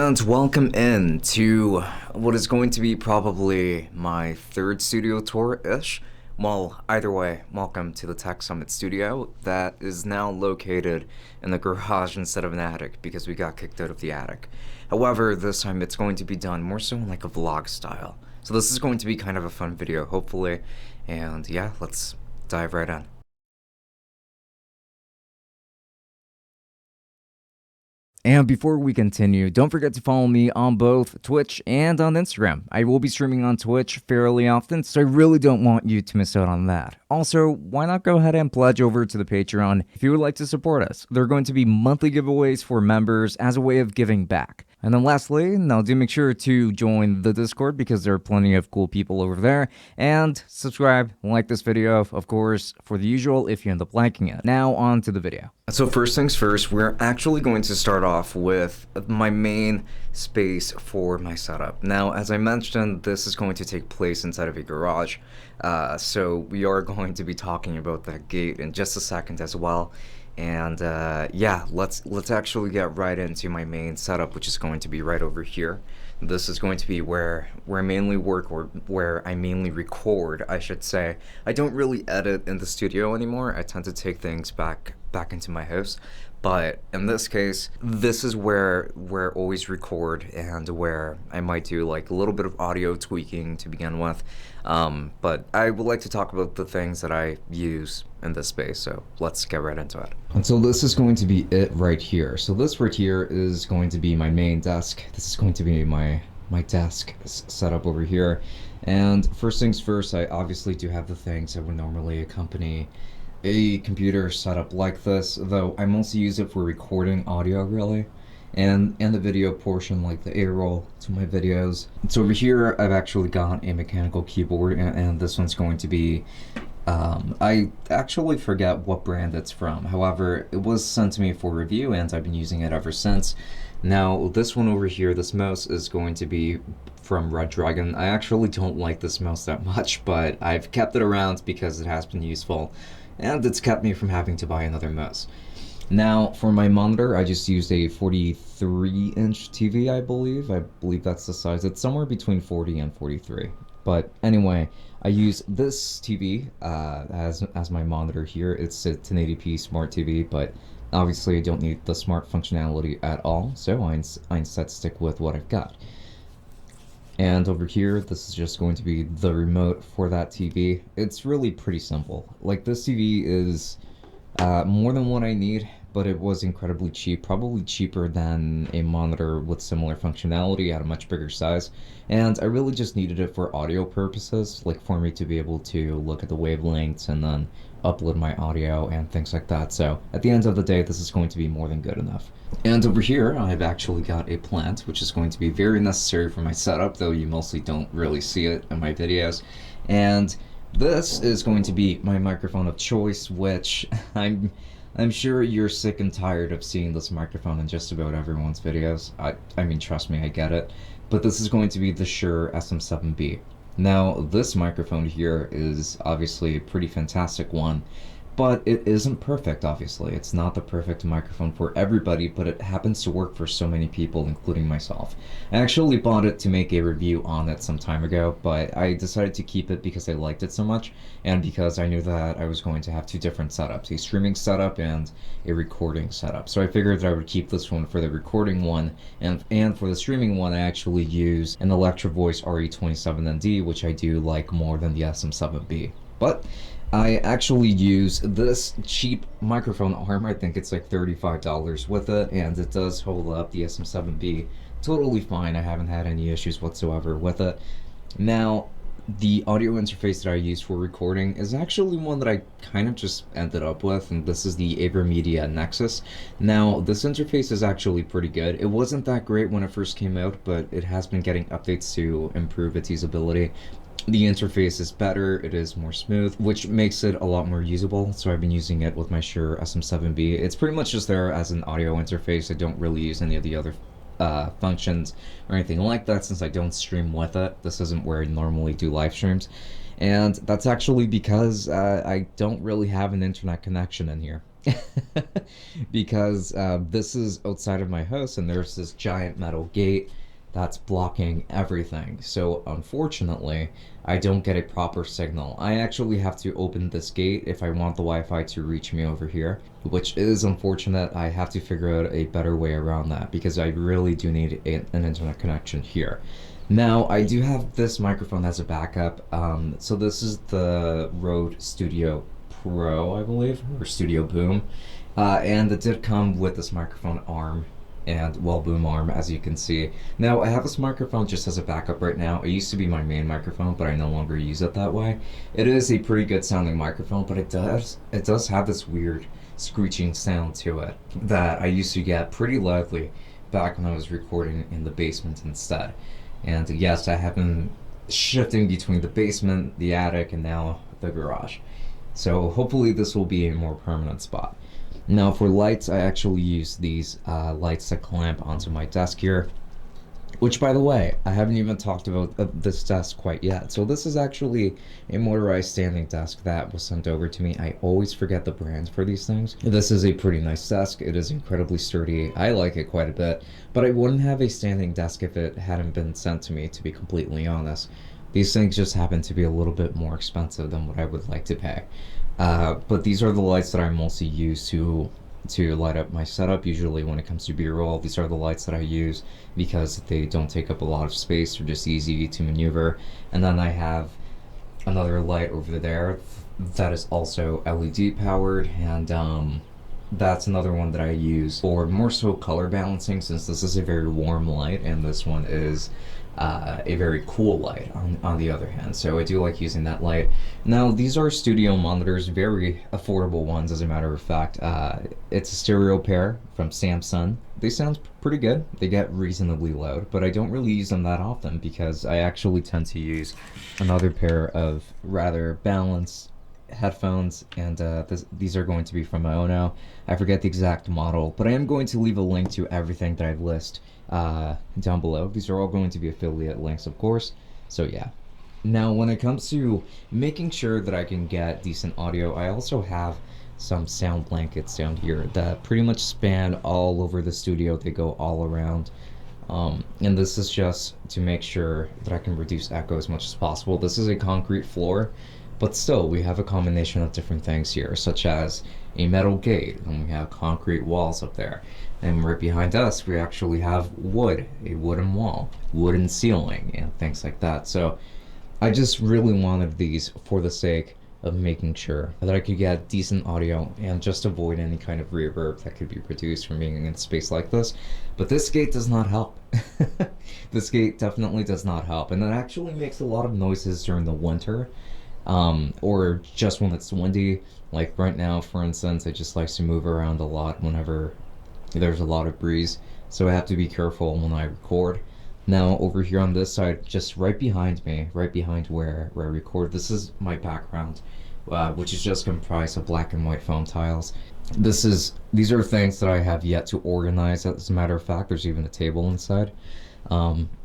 And welcome in to what is going to be probably my third studio tour-ish. Well, either way, welcome to the Tech Summit studio that is now located in the garage instead of an attic because we got kicked out of the attic. However, this time it's going to be done more so in like a vlog style. So this is going to be kind of a fun video, hopefully. And yeah, let's dive right in. And before we continue, don't forget to follow me on both Twitch and on Instagram. I will be streaming on Twitch fairly often, so I really don't want you to miss out on that. Also, why not go ahead and pledge over to the Patreon if you would like to support us? There are going to be monthly giveaways for members as a way of giving back. And then lastly, now do make sure to join the Discord because there are plenty of cool people over there. And subscribe, like this video, of course, for the usual if you end up liking it. Now on to the video. So first things first, we're actually going to start off with my main space for my setup. Now, as I mentioned, this is going to take place inside of a garage. So we are going to be talking about that gate in just a second as well. And yeah, let's actually get right into my main setup, which is going to be right over here. This is going to be where I mainly work, or where I mainly record, I should say. I don't really edit in the studio anymore. I tend to take things back into my house. But in this case, this is where I always record and where I might do like a little bit of audio tweaking to begin with. But I would like to talk about the things that I use in this space, so let's get right into it. And so this is going to be it right here. So this right here is going to be my main desk. This is going to be my desk setup over here. And first things first, I obviously do have the things that would normally accompany a computer setup like this, though I mostly use it for recording audio really, and the video portion, like the A-roll to my videos. So over here I've actually got a mechanical keyboard, and this one's going to be I actually forget what brand it's from. However, it was sent to me for review and I've been using it ever since. Now this one over here, this mouse, is going to be from Red Dragon. I actually don't like this mouse that much, but I've kept it around because it has been useful. And it's kept me from having to buy another mouse. Now, for my monitor, I just used a 43-inch TV, I believe. I believe that's the size. It's somewhere between 40 and 43. But anyway, I use this TV as my monitor here. It's a 1080p smart TV, but obviously I don't need the smart functionality at all, so I instead stick with what I've got. And over here, this is just going to be the remote for that TV. It's really pretty simple. Like, this TV is more than what I need, but it was incredibly cheap, probably cheaper than a monitor with similar functionality at a much bigger size. And I really just needed it for audio purposes, like for me to be able to look at the wavelengths and then upload my audio and things like that. So at the end of the day, this is going to be more than good enough. And over here, I've actually got a plant, which is going to be very necessary for my setup, though you mostly don't really see it in my videos. And this is going to be my microphone of choice, which I'm sure you're sick and tired of seeing this microphone in just about everyone's videos. I mean, trust me, I get it. But this is going to be the Shure SM7B. Now, this microphone here is obviously a pretty fantastic one, but it isn't perfect, obviously. It's not the perfect microphone for everybody, but it happens to work for so many people, including myself. I actually bought it to make a review on it some time ago, but I decided to keep it because I liked it so much, and because I knew that I was going to have two different setups, a streaming setup and a recording setup. So I figured that I would keep this one for the recording one, and for the streaming one I actually use an Electro Voice RE27ND, which I do like more than the SM7B. But I actually use this cheap microphone arm. I think it's like $35 with it, and it does hold up the SM7B totally fine. I haven't had any issues whatsoever with it. Now, the audio interface that I use for recording is actually one that I kind of just ended up with, and this is the Avermedia Nexus. Now, this interface is actually pretty good. It wasn't that great when it first came out, but it has been getting updates to improve its usability. The interface is better, it is more smooth, which makes it a lot more usable, so I've been using it with my Shure SM7B. It's pretty much just there as an audio interface. I don't really use any of the other functions or anything like that since I don't stream with it. This isn't where I normally do live streams. And that's actually because I don't really have an internet connection in here. because this is outside of my house and there's this giant metal gate that's blocking everything. So unfortunately, I don't get a proper signal. I actually have to open this gate if I want the Wi-Fi to reach me over here, which is unfortunate. I have to figure out a better way around that because I really do need an internet connection here. Now, I do have this microphone as a backup. So this is the Rode Studio Pro, I believe, or Studio Boom. And it did come with this microphone arm and boom arm, as you can see. Now, I have this microphone just as a backup right now. It used to be my main microphone, but I no longer use it that way. It is a pretty good sounding microphone, but it does have this weird screeching sound to it that I used to get pretty loudly back when I was recording in the basement instead. And yes, I have been shifting between the basement, the attic, and now the garage. So hopefully this will be a more permanent spot. Now for lights, I actually use these lights that clamp onto my desk here. Which, by the way, I haven't even talked about this desk quite yet. So this is actually a motorized standing desk that was sent over to me. I always forget the brand for these things. This is a pretty nice desk. It is incredibly sturdy. I like it quite a bit. But I wouldn't have a standing desk if it hadn't been sent to me, to be completely honest. These things just happen to be a little bit more expensive than what I would like to pay. But these are the lights that I mostly use to light up my setup. Usually when it comes to B-roll, these are the lights that I use because they don't take up a lot of space. They're just easy to maneuver. And then I have another light over there that is also LED powered, and that's another one that I use for more so color balancing, since this is a very warm light and this one is a very cool light on the other hand. So I do like using that light. Now these are studio monitors, very affordable ones as a matter of fact. It's a stereo pair from Samsung. They sound pretty good. They get reasonably loud, but I don't really use them that often because I actually tend to use another pair of rather balanced headphones, and these are going to be from Maono. I forget the exact model, but I am going to leave a link to everything that I list down below. These are all going to be affiliate links, of course. So yeah. Now, when it comes to making sure that I can get decent audio, I also have some sound blankets down here that pretty much span all over the studio. They go all around. And this is just to make sure that I can reduce echo as much as possible. This is a concrete floor, but still we have a combination of different things here, such as a metal gate, and we have concrete walls up there. And right behind us, we actually have wood, a wooden wall, wooden ceiling, and things like that. So I just really wanted these for the sake of making sure that I could get decent audio and just avoid any kind of reverb that could be produced from being in space like this. But this gate does not help. This gate definitely does not help, and it actually makes a lot of noises during the winter, or just when it's windy. Like right now, for instance, it just likes to move around a lot whenever there's a lot of breeze, so I have to be careful when I record. Now over here on this side, just right behind me, right behind where I record, this is my background, which is just comprised of black and white foam tiles. These are things that I have yet to organize. As a matter of fact, there's even a table inside.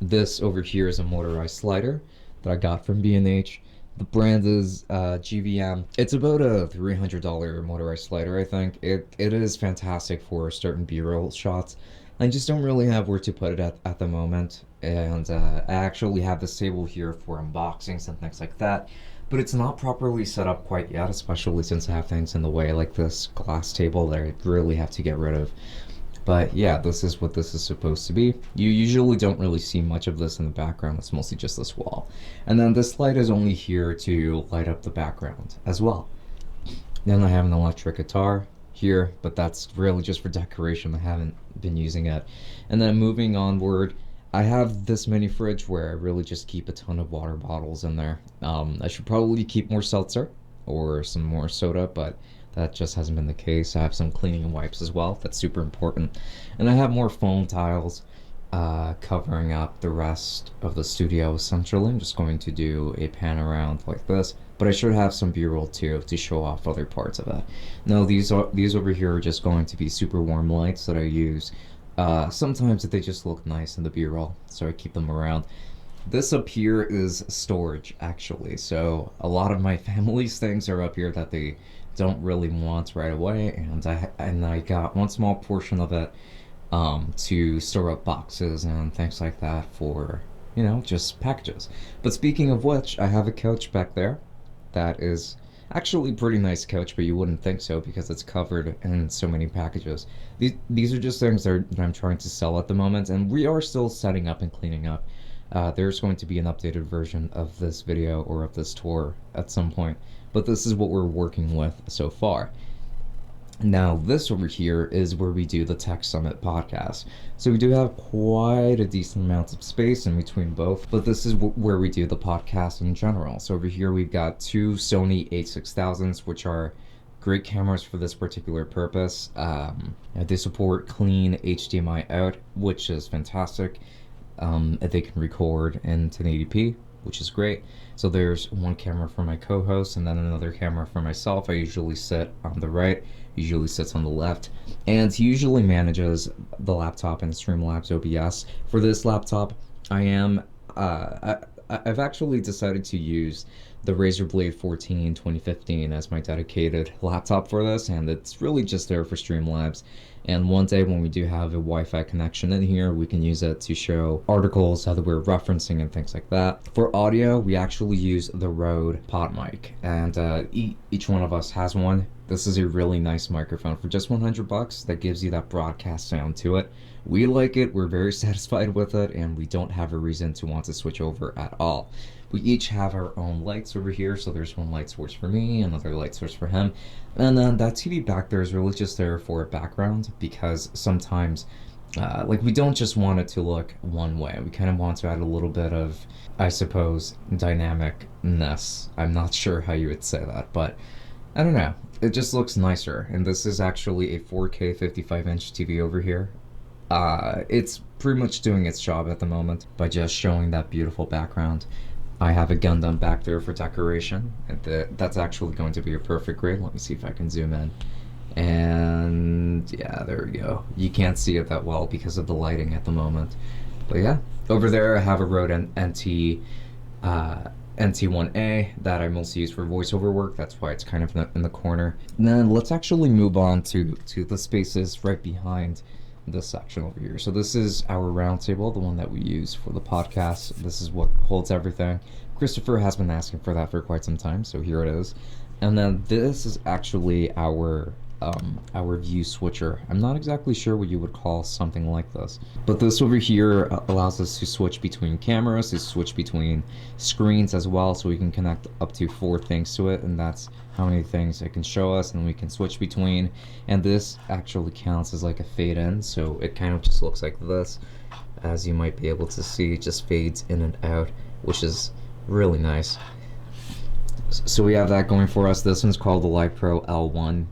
This over here is a motorized slider that I got from B&H. The brand is GVM. It's about a $300 motorized slider, I think. It is fantastic for certain B-roll shots. I just don't really have where to put it at the moment. And I actually have this table here for unboxings and things like that. But it's not properly set up quite yet, especially since I have things in the way like this glass table that I really have to get rid of. But yeah, this is what this is supposed to be. You usually don't really see much of this in the background. It's mostly just this wall. And then this light is only here to light up the background as well. Then I have an electric guitar here, but that's really just for decoration. I haven't been using it. And then moving onward, I have this mini fridge where I really just keep a ton of water bottles in there. I should probably keep more seltzer or some more soda, but that just hasn't been the case. I have some cleaning wipes as well. That's super important. And I have more foam tiles covering up the rest of the studio. Essentially, I'm just going to do a pan around like this. But I should have some B-roll too to show off other parts of it. Now these over here are just going to be super warm lights that I use. Sometimes they just look nice in the B-roll, so I keep them around. This up here is storage, actually. So a lot of my family's things are up here that they don't really want right away, and I got one small portion of it to store up boxes and things like that for, you know, just packages. But speaking of which, I have a couch back there that is actually pretty nice couch, but you wouldn't think so because it's covered in so many packages. These are just things that I'm trying to sell at the moment, and we are still setting up and cleaning up. There's going to be an updated version of this video or of this tour at some point, but this is what we're working with so far. Now, this over here is where we do the Tech Summit podcast. So we do have quite a decent amount of space in between both, but this is where we do the podcast in general. So over here we've got two Sony a6000s, which are great cameras for this particular purpose. They support clean HDMI out, which is fantastic. They can record in 1080p, which is great. So there's one camera for my co-host and then another camera for myself. I usually sit on the right, usually sits on the left, and he usually manages the laptop in Streamlabs OBS. For this laptop, I've actually decided to use the Razer Blade 14 2015 as my dedicated laptop for this, and it's really just there for Streamlabs. And one day when we do have a Wi-Fi connection in here, we can use it to show articles that we're referencing and things like that. For audio, we actually use the Rode Pod Mic, and each one of us has one. This is a really nice microphone for just $100 that gives you that broadcast sound to it. We like it, we're very satisfied with it, and we don't have a reason to want to switch over at all. We each have our own lights over here, so there's one light source for me, another light source for him, and then that TV back there is really just there for a background, because sometimes like, we don't just want it to look one way. We kind of want to add a little bit of, I suppose, dynamicness. I'm not sure how you would say that, but I don't know. It just looks nicer, and this is actually a 4K 55-inch TV over here. It's pretty much doing its job at the moment by just showing that beautiful background. I have a Gundam back there for decoration, and that's actually going to be a perfect grade. Let me see if I can zoom in. And yeah, there we go. You can't see it that well because of the lighting at the moment. But yeah, over there I have a Rode NT1A that I mostly use for voiceover work. That's why it's kind of in the corner. And then let's actually move on to the spaces right behind this section over here. So this is our round table, the one that we use for the podcast. This is what holds everything. Christopher has been asking for that for quite some time, so here it is. And then this is actually our view switcher. I'm not exactly sure what you would call something like this, but this over here allows us to switch between cameras, to switch between screens as well, so we can connect up to 4 things to it, and that's how many things it can show us, and we can switch between. And this actually counts as like a fade in, so it kind of just looks like this. As you might be able to see, it just fades in and out, which is really nice. So we have that going for us. This one's called the Live Pro L1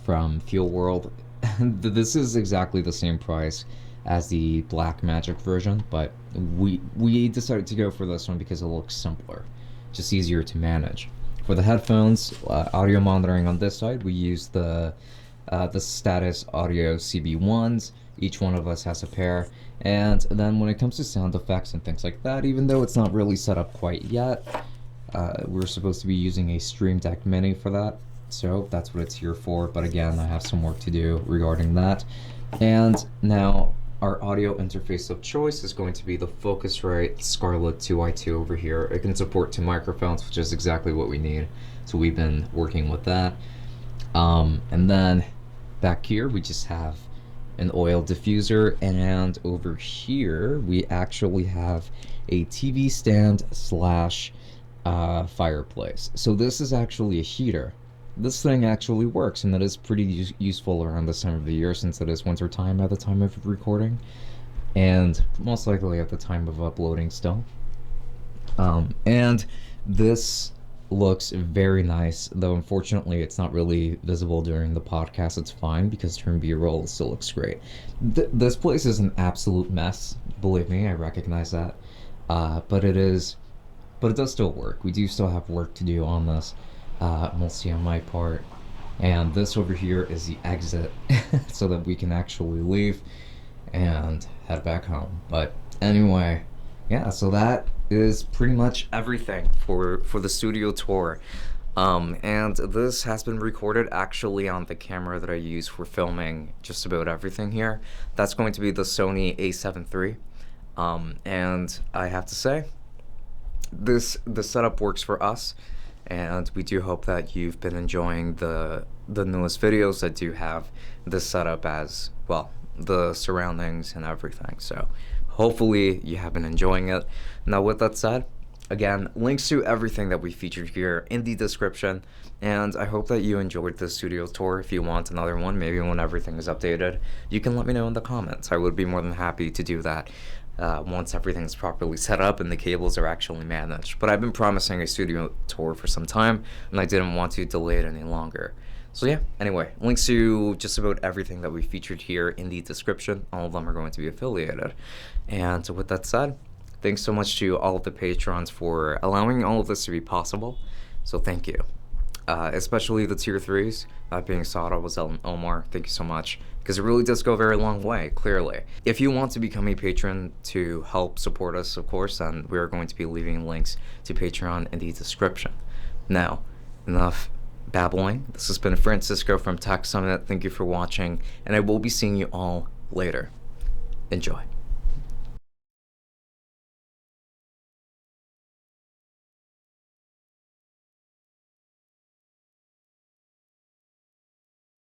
from Fuel World. This is exactly the same price as the Black Magic version, but we decided to go for this one because it looks simpler, just easier to manage. For the headphones, audio monitoring on this side, we use the Status Audio CB1s. Each one of us has a pair. And then when it comes to sound effects and things like that, even though it's not really set up quite yet, we're supposed to be using a Stream Deck Mini for that. So that's what it's here for, but again, I have some work to do regarding that. And now our audio interface of choice is going to be the Focusrite Scarlett 2i2 over here. It can support 2 microphones, which is exactly what we need. So we've been working with that. And then back here, we just have an oil diffuser, and over here, we actually have a TV stand slash fireplace. So this is actually a heater. This thing actually works, and that is pretty useful around this time of the year, since it is winter time at the time of recording, and most likely at the time of uploading still. And this looks very nice, though unfortunately it's not really visible during the podcast. It's fine because during B-roll it still looks great. This place is an absolute mess, believe me, I recognize that, but it does still work. We do still have work to do on this. Mostly on my part, and this over here is the exit so that we can actually leave and head back home. But anyway, yeah, so that is pretty much everything for the studio tour. And this has been recorded actually on the camera that I use for filming just about everything here. That's going to be the Sony a7 III. And I have to say, the setup works for us, and we do hope that you've been enjoying the newest videos that do have this setup as well, the surroundings and everything. So hopefully you have been enjoying it. Now with that said, again, links to everything that we featured here in the description, and I hope that you enjoyed this studio tour. If you want another one, maybe when everything is updated, you can let me know in the comments. I would be more than happy to do that once everything's properly set up and the cables are actually managed. But I've been promising a studio tour for some time, and I didn't want to delay it any longer. So yeah, anyway, links to just about everything that we featured here in the description. All of them are going to be affiliated. And with that said, thanks so much to all of the patrons for allowing all of this to be possible. So thank you. Especially the tier 3s, that being Sada, Wazel, and Omar. Thank you so much, because it really does go a very long way, clearly. If you want to become a patron to help support us, of course, then we are going to be leaving links to Patreon in the description. Now, enough babbling. This has been Francisco from Tech Summit. Thank you for watching, and I will be seeing you all later. Enjoy.